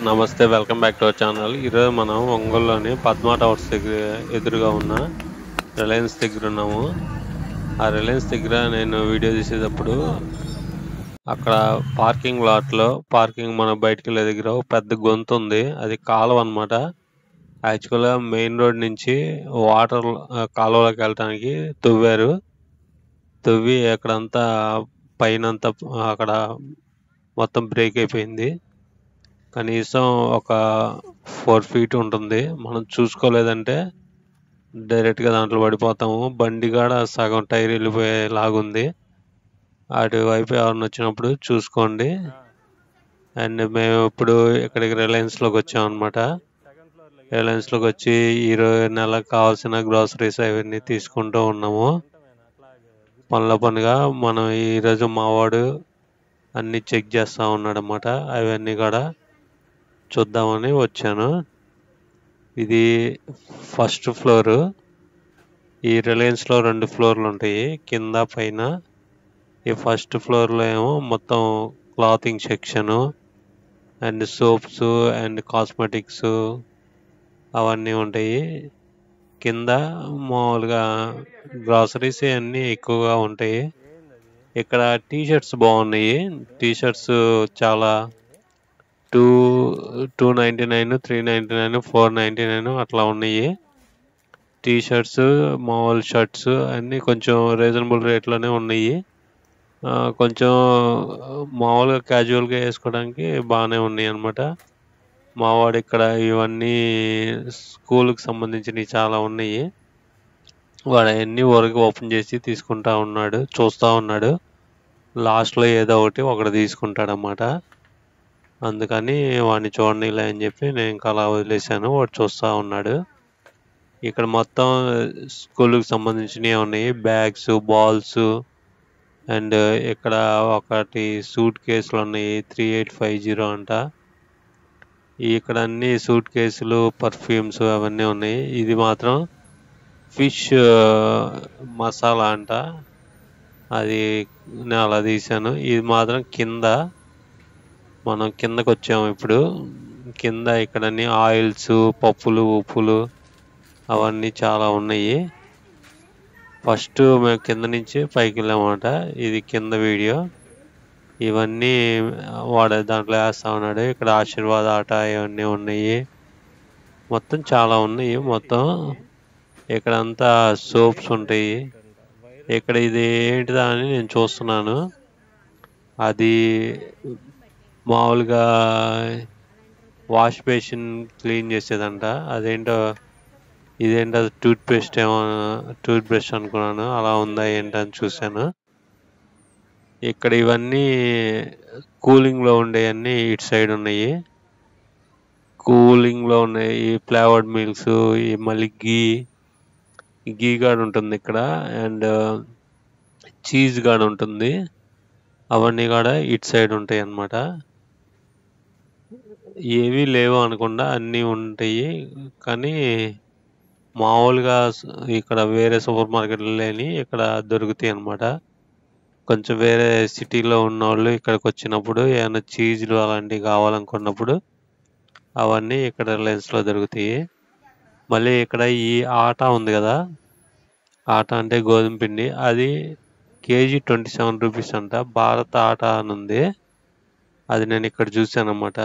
నమస్తే, welcome back to our channel. ఈరోజు మనం ఒంగోలులోని పద్మా టవర్స్ దగ్గర ఎదురుగా ఉన్న రిలయన్స్ దగ్గర ఉన్నాము. ఆ రిలయన్స్ దగ్గర నేను వీడియో తీసేటప్పుడు అక్కడ పార్కింగ్ లాట్లో మన బయటికి వెళ్ళే దగ్గర ఒక పెద్ద గొంతు ఉంది. అది కాలువ అనమాట. యాక్చువల్గా మెయిన్ రోడ్ నుంచి వాటర్ కాలువలోకి వెళ్ళటానికి తవ్వి అక్కడంతా పైనంతా అక్కడ మొత్తం బ్రేక్ అయిపోయింది. కనీసం ఒక 4 ఫీట్ ఉంటుంది. మనం చూసుకోలేదంటే డైరెక్ట్గా దాంట్లో పడిపోతాము. బండి కాడ సగం టైర్ వెళ్ళిపోయేలాగుంది. అటువైపు ఎవరిని వచ్చినప్పుడు చూసుకోండి. అండ్ మేము ఇప్పుడు ఇక్కడికి రిలయన్స్లోకి వచ్చామన్నమాట. రిలయన్స్లోకి వచ్చి ఈరోజు నెలకు కావాల్సిన గ్రాసరీస్ అవన్నీ తీసుకుంటూ ఉన్నాము. పనిగా మనం ఈరోజు మావాడు అన్నీ చెక్ చేస్తూ ఉన్నాడు అన్నమాట. అవన్నీ కూడా చూద్దామని వచ్చాను. ఇది ఫస్ట్ ఫ్లోరు. ఈ రిలయన్స్లో 2 ఫ్లోర్లు ఉంటాయి, కింద పైన. ఈ ఫస్ట్ ఫ్లోర్లో ఏమో మొత్తం clothing section and soaps and cosmetics అవన్నీ ఉంటాయి. కింద మామూలుగా గ్రాసరీస్ అన్నీ ఎక్కువగా ఉంటాయి. ఇక్కడ టీ షర్ట్స్ బాగున్నాయి. టీ షర్ట్స్ చాలా 299, 399, 499 అట్లా ఉన్నాయి. టీ షర్ట్స్, మామూలు షర్ట్స్ అన్నీ కొంచెం రీజనబుల్ రేట్లోనే ఉన్నాయి. కొంచెం మామూలుగా క్యాజువల్గా వేసుకోవడానికి బాగానే ఉన్నాయి అన్నమాట. మావాడు ఇక్కడ ఇవన్నీ స్కూల్కి సంబంధించినవి చాలా ఉన్నాయి. వాడు అవన్నీ వరకు ఓపెన్ చేసి చూస్తూ ఉన్నాడు. లాస్ట్లో ఏదో ఒకటి తీసుకుంటాడు అన్నమాట. అందుకని వాడిని చూడనీలే అని చెప్పి నేను ఇంకా అలా వదిలేశాను. వాడు చూస్తూ ఉన్నాడు. ఇక్కడ మొత్తం స్కూల్కి సంబంధించినవి ఉన్నాయి. బ్యాగ్స్, బాల్స్ అండ్ ఇక్కడ ఒకటి సూట్ కేసులు ఉన్నాయి. 3850 అంట. ఇక్కడ అన్ని సూట్ కేసులు, పర్ఫ్యూమ్స్ అవన్నీ ఉన్నాయి. ఇది మాత్రం ఫిష్ మసాలా అంట. అది నేను అలా తీసాను. ఇది మాత్రం మనం కిందకు వచ్చాము ఇప్పుడు. కింద ఇక్కడ అన్ని ఆయిల్స్, పప్పులు, ఉప్పులు అవన్నీ చాలా ఉన్నాయి. ఫస్ట్ మేము కింద నుంచి పైకి వెళ్ళామన్నమాట. ఇది కింద వీడియో. ఇవన్నీ వాడు దాంట్లో వేస్తా ఉన్నాడు. ఇక్కడ ఆశీర్వాద ఆట ఇవన్నీ ఉన్నాయి. మొత్తం చాలా ఉన్నాయి. మొత్తం ఇక్కడంతా సోప్స్ ఉంటాయి. ఇక్కడ ఇది ఏంటిదా అని నేను చూస్తున్నాను. అది మామూలుగా వాష్ బేసిన్ క్లీన్ చేసేదంట. ఇదేంటో టూత్ బ్రష్ అనుకున్నాను. అలా ఉందా ఏంటని చూశాను. ఇక్కడ ఇవన్నీ కూలింగ్లో ఉండేవన్నీ ఇటు సైడ్ ఉన్నాయి. కూలింగ్లో ఉన్నాయి ఈ ఫ్లేవర్డ్ మిల్క్స్, ఈ మళ్ళీ గీ గార్డ్ ఉంటుంది ఇక్కడ. అండ్ చీజ్ గార్డ్ ఉంటుంది. అవన్నీ కూడా ఇటు సైడ్ ఉంటాయి అన్నమాట. ఏవి లేవు అనకుండా అన్నీ ఉంటాయి. కానీ మామూలుగా ఇక్కడ వేరే సూపర్ మార్కెట్లు లేని ఇక్కడ దొరుకుతాయి అన్నమాట. కొంచెం వేరే సిటీలో ఉన్న వాళ్ళు ఇక్కడికి వచ్చినప్పుడు ఏమైనా చీజ్లు అలాంటివి కావాలనుకున్నప్పుడు అవన్నీ ఇక్కడ రిలయన్స్లో దొరుకుతాయి. మళ్ళీ ఇక్కడ ఈ ఆట ఉంది కదా, ఆట అంటే గోధుమ పిండి. అది కేజీ 27 రూపీస్ అంట. భారత ఆట అని ఉంది. అది నేను ఇక్కడ చూశాను అన్నమాట.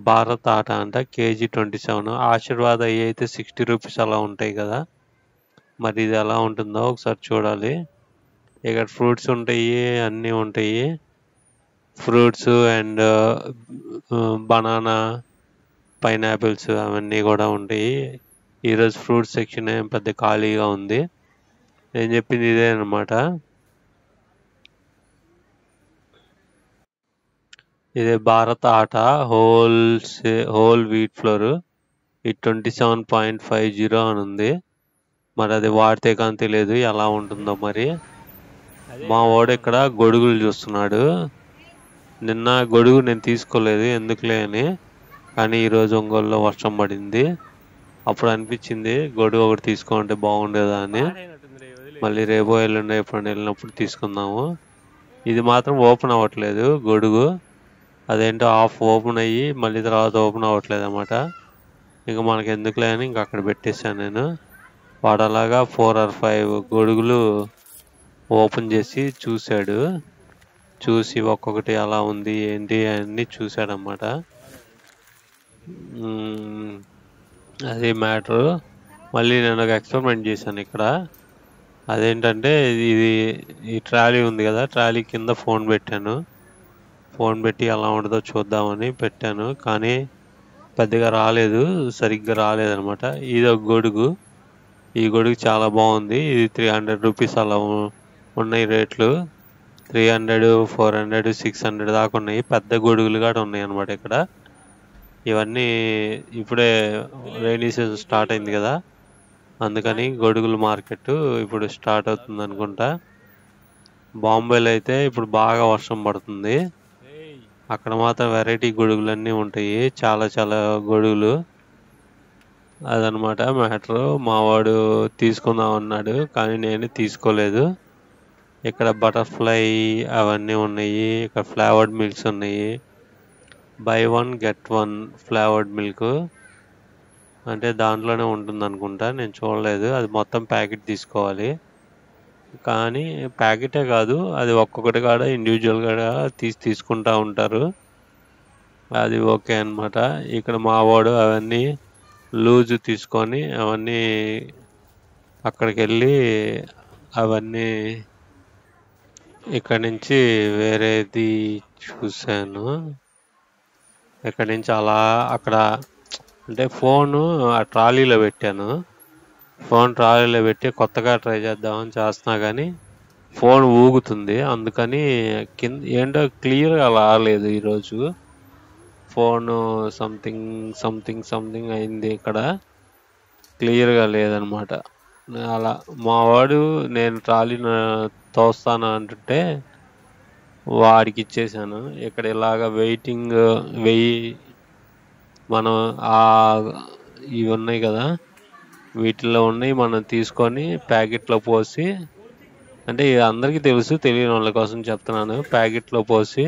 భారత్ ఆట అంట, కేజీ 27. ఆశీర్వాద్ అయ్యి అయితే 60 రూపీస్ అలా ఉంటాయి కదా. మరి ఇది ఎలా ఉంటుందో ఒకసారి చూడాలి. ఇక్కడ ఫ్రూట్స్ ఉంటాయి, అన్నీ ఉంటాయి. ఫ్రూట్స్ అండ్ బనానా, పైనాపిల్స్ అవన్నీ కూడా ఉంటాయి. ఈరోజు ఫ్రూట్స్ సెక్షన్ ఏం పెద్ద ఖాళీగా ఉంది. నేను చెప్పింది ఇదే అనమాట. ఇదే భారత ఆట హోల్ వీట్ ఫ్లోర్. ఇది 27.50 అని ఉంది. మరి అది వాడితే కానీ తెలియదు ఎలా ఉంటుందో. మరి మా వాడు ఇక్కడ గొడుగులు చూస్తున్నాడు. నిన్న గొడుగు నేను తీసుకోలేదు ఎందుకులే అని. కానీ ఈరోజు ఒంగోలులో వర్షం పడింది. అప్పుడు అనిపించింది గొడుగు ఒకటి తీసుకుంటే బాగుండేదా అని. మళ్ళీ రేపు ఎప్పుడైనా వెళ్ళినప్పుడు తీసుకుందాము. ఇది మాత్రం ఓపెన్ అవ్వట్లేదు గొడుగు. అదేంటో హాఫ్ ఓపెన్ అయ్యి మళ్ళీ తర్వాత ఓపెన్ అవ్వట్లేదు అనమాట. ఇంకా మనకి ఎందుకులే అని ఇంకా అక్కడ పెట్టేశాను నేను. వాడు అలాగా 4 or 5 గొడుగులు ఓపెన్ చేసి చూశాడు. చూసి ఒక్కొక్కటి అలా ఉంది ఏంటి అన్నీ చూశాడనమాట. అది మ్యాటరు. మళ్ళీ నేను ఒక ఎక్స్పెరిమెంట్ చేశాను ఇక్కడ. అదేంటంటే ఈ ట్రాలీ ఉంది కదా, ట్రాలీ కింద ఫోన్ పెట్టాను. ఫోన్ పెట్టి ఎలా ఉంటుందో చూద్దామని పెట్టాను, కానీ పెద్దగా రాలేదు, సరిగ్గా రాలేదనమాట. ఇది ఒక గొడుగు. ఈ గొడుగు చాలా బాగుంది. ఇది 300 రూపీస్ అలా ఉన్నాయి రేట్లు. 300, 400, 600 దాకా ఉన్నాయి. పెద్ద గొడుగులు కూడా ఉన్నాయి అనమాట ఇక్కడ. ఇవన్నీ ఇప్పుడే రైనీ సీజన్ స్టార్ట్ అయింది కదా, అందుకని గొడుగుల మార్కెట్ ఇప్పుడు స్టార్ట్ అవుతుంది అనుకుంటా. బాంబేలో అయితే ఇప్పుడు బాగా వర్షం పడుతుంది. అక్కడ మాత్రం వెరైటీ గొడుగులన్నీ ఉంటాయి, చాలా చాలా గొడుగులు. అదనమాట మ్యాటరు. మావాడు తీసుకుందాం అన్నాడు, కానీ నేను తీసుకోలేదు. ఇక్కడ బటర్ఫ్లై అవన్నీ ఉన్నాయి. ఇక్కడ ఫ్లేవర్డ్ మిల్క్స్ ఉన్నాయి. బై 1 get 1 ఫ్లేవర్డ్ మిల్క్ అంటే దాంట్లోనే ఉంటుంది అనుకుంటా, నేను చూడలేదు. అది మొత్తం ప్యాకెట్ తీసుకోవాలి, కానీ ప్యాకెటే కాదు, అది ఒక్కొక్కటి కాడ ఇండివిజువల్గా తీసుకుంటా ఉంటారు. అది ఓకే అనమాట. ఇక్కడ మావాడు అవన్నీ లూజ్ తీసుకొని అవన్నీ అక్కడికి వెళ్ళి అవన్నీ ఇక్కడ నుంచి వేరేది చూశాను. ఇక్కడ నుంచి అలా అక్కడ అంటే ఫోను ఆ ట్రాలీలో పెట్టాను. ఫోన్ ట్రాలీలో పెట్టి కొత్తగా ట్రై చేద్దామని చేస్తున్నా, కానీ ఫోన్ ఊగుతుంది. అందుకని కింద ఏంటో క్లియర్గా రాలేదు ఈరోజు. ఫోను సంథింగ్ అయింది, ఇక్కడ క్లియర్గా లేదనమాట. అలా మావాడు నేను ట్రాలీని తోస్తాను అంటుంటే వాడికి ఇచ్చేసాను. ఇక్కడ ఇలాగ వెయిటింగ్ మనం ఇవి ఉన్నాయి కదా, వీటిల్లో ఉన్నాయి, మనం తీసుకొని ప్యాకెట్లో పోసి, అంటే అందరికీ తెలుసు, తెలియని వాళ్ళ కోసం చెప్తున్నాను. ప్యాకెట్లో పోసి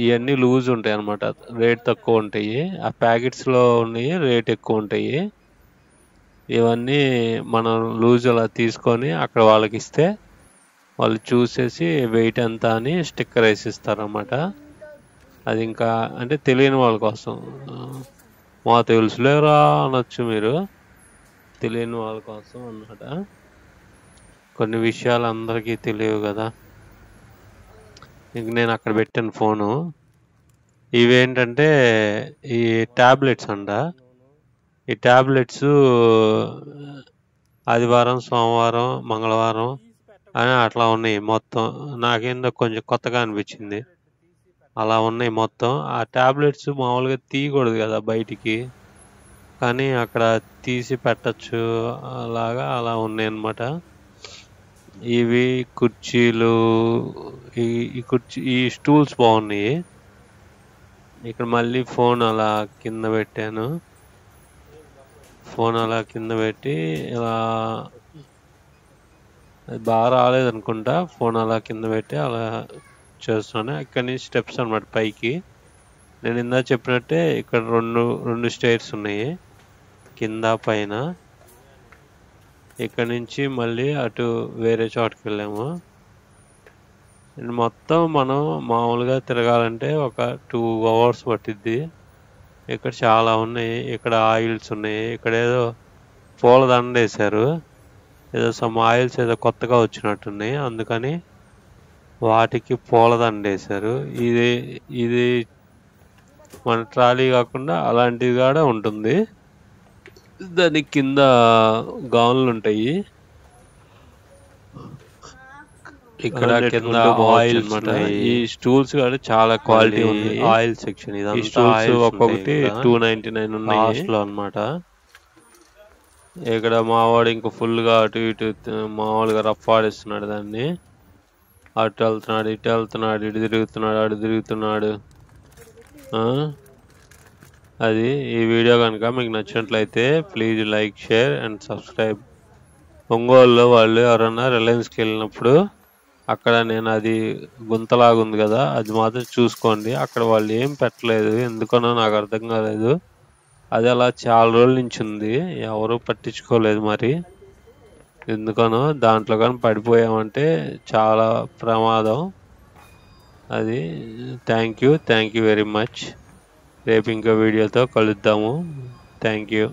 ఇవన్నీ లూజ్ ఉంటాయి అన్నమాట, రేట్ తక్కువ ఉంటాయి. ఆ ప్యాకెట్స్లో ఉన్నాయి రేట్ ఎక్కువ ఉంటాయి. ఇవన్నీ మనం లూజ్ అలా తీసుకొని అక్కడ వాళ్ళకి ఇస్తే వాళ్ళు చూసేసి వెయిట్ ఎంత అని స్టిక్కర్ వేసి ఇస్తారన్నమాట. అది ఇంకా అంటే తెలియని వాళ్ళ కోసం. మా తెలుసులేరా అనొచ్చు మీరు, తెలియని వాళ్ళ కోసం అన్నమాట. కొన్ని విషయాలు అందరికీ తెలియవు కదా. ఇంక నేను అక్కడ పెట్టాను ఫోను. ఇవేంటంటే ఈ ట్యాబ్లెట్స్ అంట. ఈ ట్యాబ్లెట్స్ ఆదివారం, సోమవారం, మంగళవారం అని అట్లా ఉన్నాయి మొత్తం. నాకేందో కొంచెం కొత్తగా అనిపించింది. అలా ఉన్నాయి మొత్తం. ఆ ట్యాబ్లెట్స్ మామూలుగా తీయకూడదు కదా బయటికి, కానీ అక్కడ తీసి పెట్టచ్చు, అలాగా అలా ఉన్నాయి అన్నమాట. ఇవి కుర్చీలు, ఈ స్టూల్స్ బాగున్నాయి. ఇక్కడ మళ్ళీ ఫోన్ అలా కింద పెట్టాను. ఫోన్ అలా కింద పెట్టి ఇలా బాగా రాలేదనుకుంటా. ఫోన్ అలా కింద పెట్టి అలా చేస్తున్నాను. ఇక్కడ నుంచి స్టెప్స్ అన్నమాట పైకి. నేను ఇందా చెప్పినట్టే ఇక్కడ రెండు స్టైర్స్ ఉన్నాయి, కింద పైన. ఇక్కడ నుంచి మళ్ళీ అటు వేరే చోటుకి వెళ్ళాము. మొత్తం మనం మామూలుగా తిరగాలంటే ఒక 2 hours పట్టిద్ది. ఇక్కడ చాలా ఉన్నాయి. ఇక్కడ ఆయిల్స్ ఉన్నాయి. ఇక్కడ ఏదో పూలదండ వేశారు, ఏదో సమ్ ఆయిల్స్ ఏదో కొత్తగా వచ్చినట్టున్నాయి, అందుకని వాటికి పూలదండ వేశారు. ఇది మన ట్రాలీ కాకుండా అలాంటిది కూడా ఉంటుంది. దాని కింద గౌన్లు ఉంటాయి. ఇక్కడ కింద ఆయిల్స్ ఉంటాయి. ఈ స్టూల్స్ కూడా చాలా క్వాలిటీ ఉంది. ఆయిల్ సెక్షన్ ఇదంతా. ఒక్కొక్కటి 299 ఉన్నాయి లాస్ట్లో అన్నమాట. ఇక్కడ మావాడు ఇంకా ఫుల్గా అటు ఇటు మామూలుగా రఫ్ ఆడిస్తున్నాడు దాన్ని. అటు వెళ్తున్నాడు, ఇటు వెళ్తున్నాడు, ఇటు తిరుగుతున్నాడు, అటు తిరుగుతున్నాడు. అది ఈ వీడియో కనుక మీకు నచ్చినట్లయితే please like, share and subscribe. ఒంగోలులో వాళ్ళు ఎవరన్నా రిలయన్స్కి వెళ్ళినప్పుడు అక్కడ నేను అది గుంతలాగా ఉంది కదా, అది మాత్రం చూసుకోండి. అక్కడ వాళ్ళు ఏం పెట్టలేదు, ఎందుకనో నాకు అర్థం కాలేదు. అది అలా చాలా రోజుల నుంచి ఉంది, ఎవరు పట్టించుకోలేదు. మరి ఎందుకనో దాంట్లో కానీ పడిపోయామంటే చాలా ప్రమాదం. అది థ్యాంక్ యూ వెరీ మచ్. రేపు ఇంకో వీడియోతో కలుద్దాము. Thank you.